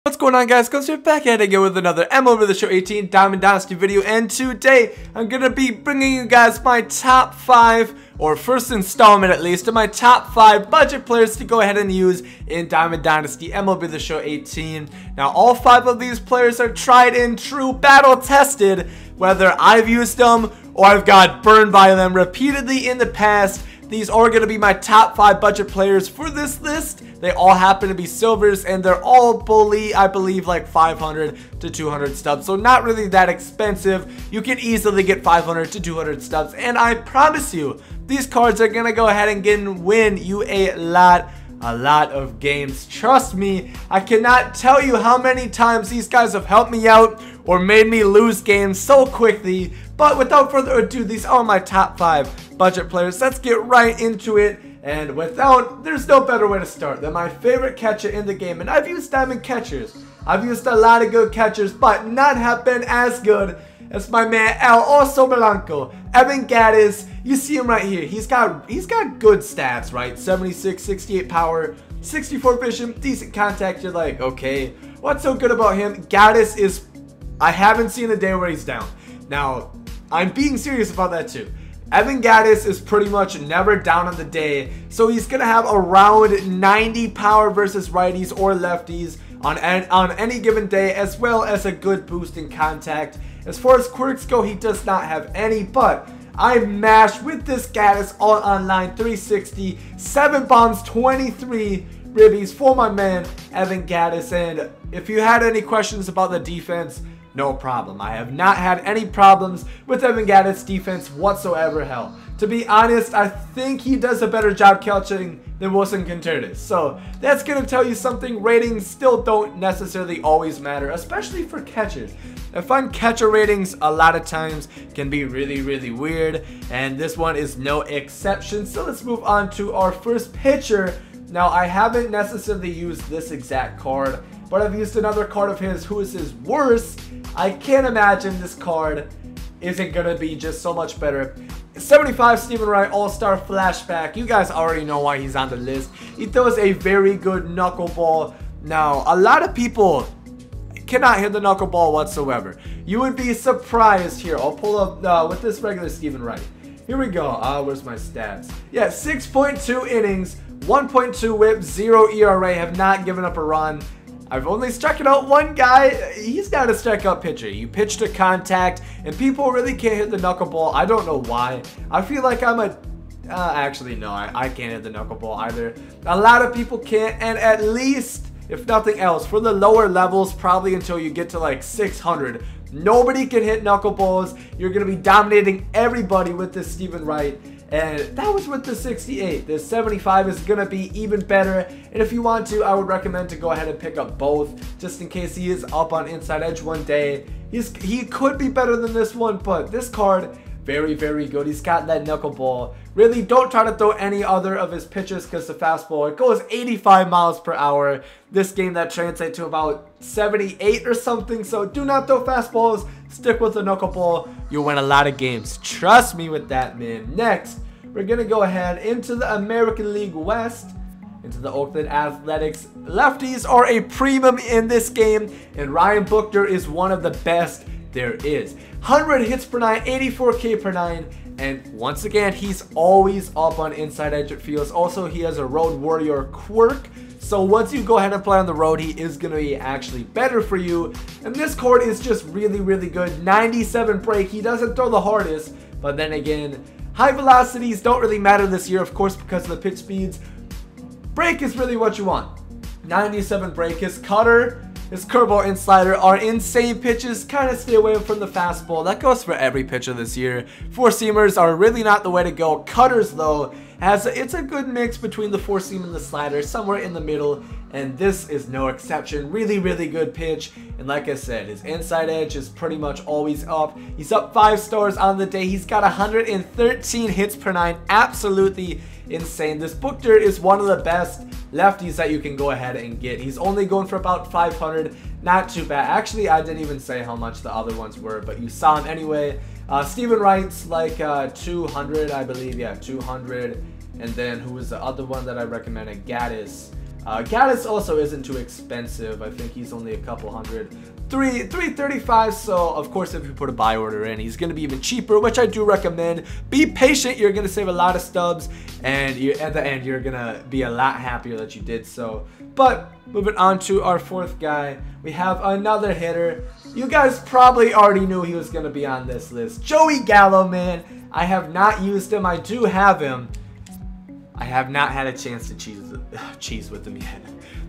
What's going on, guys? Gomes here, back at it again with another MLB The Show 18 Diamond Dynasty video, and today I'm gonna be bringing you guys my top 5, or first installment at least, of my top 5 budget players to go ahead and use in Diamond Dynasty MLB The Show 18. Now, all 5 of these players are tried and true, battle tested, whether I've used them or I've got burned by them repeatedly in the past. These are going to be my top 5 budget players for this list. They all happen to be silvers, and they're all bully, I believe, like 500 to 200 stubs. So not really that expensive. You can easily get 500 to 200 stubs. And I promise you, these cards are going to go ahead and win you a lot of games. Trust me, I cannot tell you how many times these guys have helped me out or made me lose games so quickly. But without further ado, these are my top 5 budget players. Let's get right into it. And there's no better way to start than my favorite catcher in the game. And I've used diamond catchers. I've used a lot of good catchers, but none have been as good as my man El Oso Blanco, Evan Gattis. You see him right here. He's got good stats, right? 76, 68 power, 64 vision, decent contact. You're like, okay, what's so good about him? Gattis is, I haven't seen a day where he's down. Now, I'm being serious about that too. Evan Gattis is pretty much never down on the day, so he's going to have around 90 power versus righties or lefties on any given day, as well as a good boost in contact. As far as quirks go, he does not have any, but I mashed with this Gattis all online 360, 7 bombs, 23 ribbies for my man Evan Gattis. And if you had any questions about the defense, no problem. I have not had any problems with Evan Gattis' defense whatsoever. Hell, to be honest, I think he does a better job catching than Wilson Contreras. So that's going to tell you something. Ratings still don't necessarily always matter, especially for catchers. I find catcher ratings a lot of times can be really weird, and this one is no exception. So let's move on to our first pitcher. Now, I haven't necessarily used this exact card, but I've used another card of his who is his worst. I can't imagine this card isn't going to be just so much better. 75 Steven Wright All-Star Flashback. You guys already know why he's on the list. He throws a very good knuckleball. Now, a lot of people cannot hit the knuckleball whatsoever. You would be surprised here. I'll pull up with this regular Steven Wright. Here we go. Where's my stats? Yeah, 6.2 innings, 1.2 whip, 0 ERA. Have not given up a run. I've only struck out one guy. He's not a strikeout pitcher. You pitch to contact, and people really can't hit the knuckleball. I don't know why. I feel like I'm a... actually, no, I can't hit the knuckleball either. A lot of people can't, and at least, if nothing else, for the lower levels, probably until you get to like 600, nobody can hit knuckleballs. You're going to be dominating everybody with this Steven Wright. And that was with the 68. The 75 is going to be even better. And if you want to, I would recommend to go ahead and pick up both, just in case he is up on inside edge one day. He could be better than this one, but this card, very good. He's got that knuckleball. Really, don't try to throw any other of his pitches, because the fastball, it goes 85 miles per hour. This game, that translates to about 78 or something. So do not throw fastballs. Stick with the knuckleball. You'll win a lot of games. Trust me with that, man. Next, we're going to go ahead into the American League West, into the Oakland Athletics. Lefties are a premium in this game, and Ryan Buchter is one of the best there is. 100 hits per 9, 84 K per 9, and once again, he's always up on inside edge, it feels. Also, he has a Road Warrior quirk, so once you go ahead and play on the road, he is going to be actually better for you. And this card is just really good. 97 break. He doesn't throw the hardest, but then again, high velocities don't really matter this year, of course, because of the pitch speeds. Break is really what you want. 97 break. His cutter, his curveball and slider are insane pitches. Kind of stay away from the fastball. That goes for every pitcher this year. Four-seamers are really not the way to go. Cutters, though, it's a good mix between the four-seam and the slider, somewhere in the middle, and this is no exception. Really good pitch, and like I said, his inside edge is pretty much always up. He's up 5 stars on the day. He's got 113 hits per 9. Absolutely insane. This Buchter is one of the best lefties that you can go ahead and get. He's only going for about 500. Not too bad. Actually, I didn't even say how much the other ones were, but you saw him anyway. Steven Wright's like 200, I believe. Yeah, 200. And then who was the other one that I recommended? Gattis. Gaddis also isn't too expensive. I think he's only a couple hundred. 335. So of course, if you put a buy order in, he's gonna be even cheaper, which I do recommend. Be patient. You're gonna save a lot of stubs, and at the end you're gonna be a lot happier that you did so. But moving on to our fourth guy, we have another hitter. You guys probably already knew he was gonna be on this list. Joey Gallo, man. I have not used him. I do have him. I have not had a chance to cheese with him yet.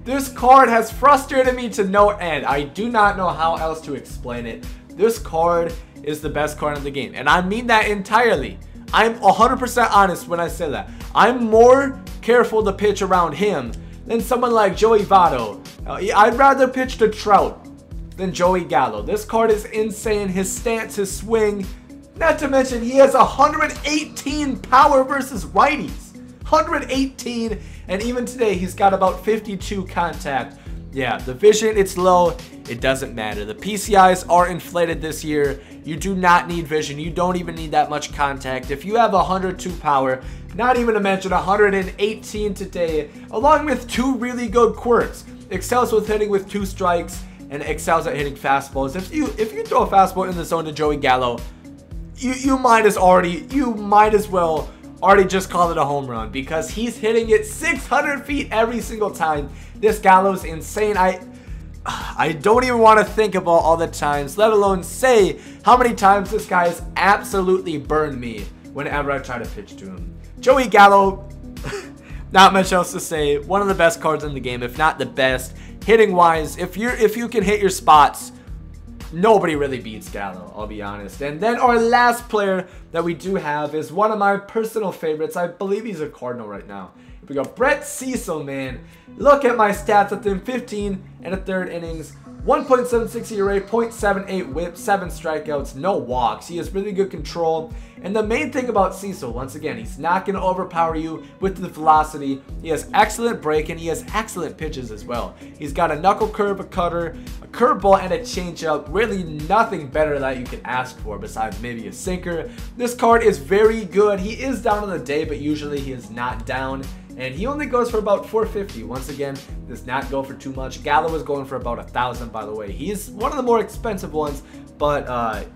This card has frustrated me to no end. I do not know how else to explain it. This card is the best card in the game, and I mean that entirely. I'm 100% honest when I say that. I'm more careful to pitch around him than someone like Joey Votto. I'd rather pitch to Trout than Joey Gallo. This card is insane. His stance, his swing, not to mention he has 118 power versus righties. 118, and even today he's got about 52 contact. Yeah, the vision, it's low. It doesn't matter. The PCIs are inflated this year. You do not need vision. You don't even need that much contact. If you have 102 power, not even to mention 118 today, along with 2 really good quirks. Excels with hitting with 2 strikes and excels at hitting fastballs. If you throw a fastball in the zone to Joey Gallo, you might as well already just call it a home run, because he's hitting it 600 feet every single time. This Gallo's insane. I don't even want to think about all the times, let alone say how many times this guy has absolutely burned me whenever I try to pitch to him. Joey Gallo, not much else to say. One of the best cards in the game, if not the best. Hitting wise, if you can hit your spots, nobody really beats Gallo, I'll be honest. And then our last player that we do have is one of my personal favorites. I believe he's a Cardinal right now. Here we go. Brett Cecil, man. Look at my stats within 15 and a third innings. 1.76 ERA, 0.78 whip, 7 strikeouts, no walks. He has really good control. And the main thing about Cecil, once again, he's not going to overpower you with the velocity. He has excellent break, and he has excellent pitches as well. He's got a knuckle curve, a cutter, a curveball, and a changeup. Really nothing better that you can ask for besides maybe a sinker. This card is very good. He is down on the day, but usually he is not down. And he only goes for about 450. Once again, does not go for too much. Gallo is going for about 1,000, by the way. He's one of the more expensive ones, but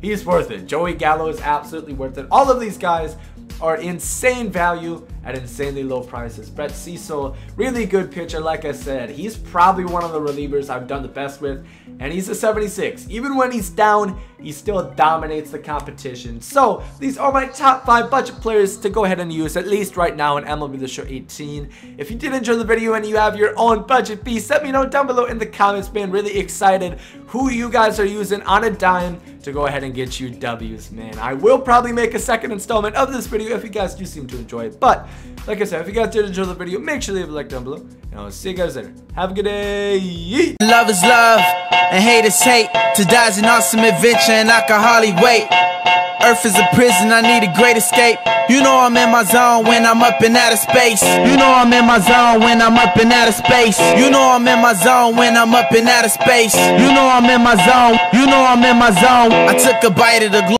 he's worth it. Joey Gallo is absolutely worth it. All of these guys are insane value at insanely low prices. Brett Cecil, really good pitcher. Like I said, he's probably one of the relievers I've done the best with, and he's a 76. Even when he's down, he still dominates the competition. So these are my top 5 budget players to go ahead and use, at least right now in MLB The Show 18. If you did enjoy the video and you have your own budget piece, let me know down below in the comments, man. Really excited who you guys are using on a dime to go ahead and get you W's, man. I will probably make a second installment of this video if you guys do seem to enjoy it. But like I said, if you guys did enjoy the video, make sure to leave a like down below, and I'll see you guys later. Have a good day. Yeet. Love is love, and hate is hate. To die's an awesome adventure, and I can hardly wait. Earth is a prison, I need a great escape. You know I'm in my zone when I'm up in outer space. You know I'm in my zone when I'm up in outer space. You know I'm in my zone when I'm up in outer space. You know I'm in my zone. You know I'm in my zone. I took a bite of the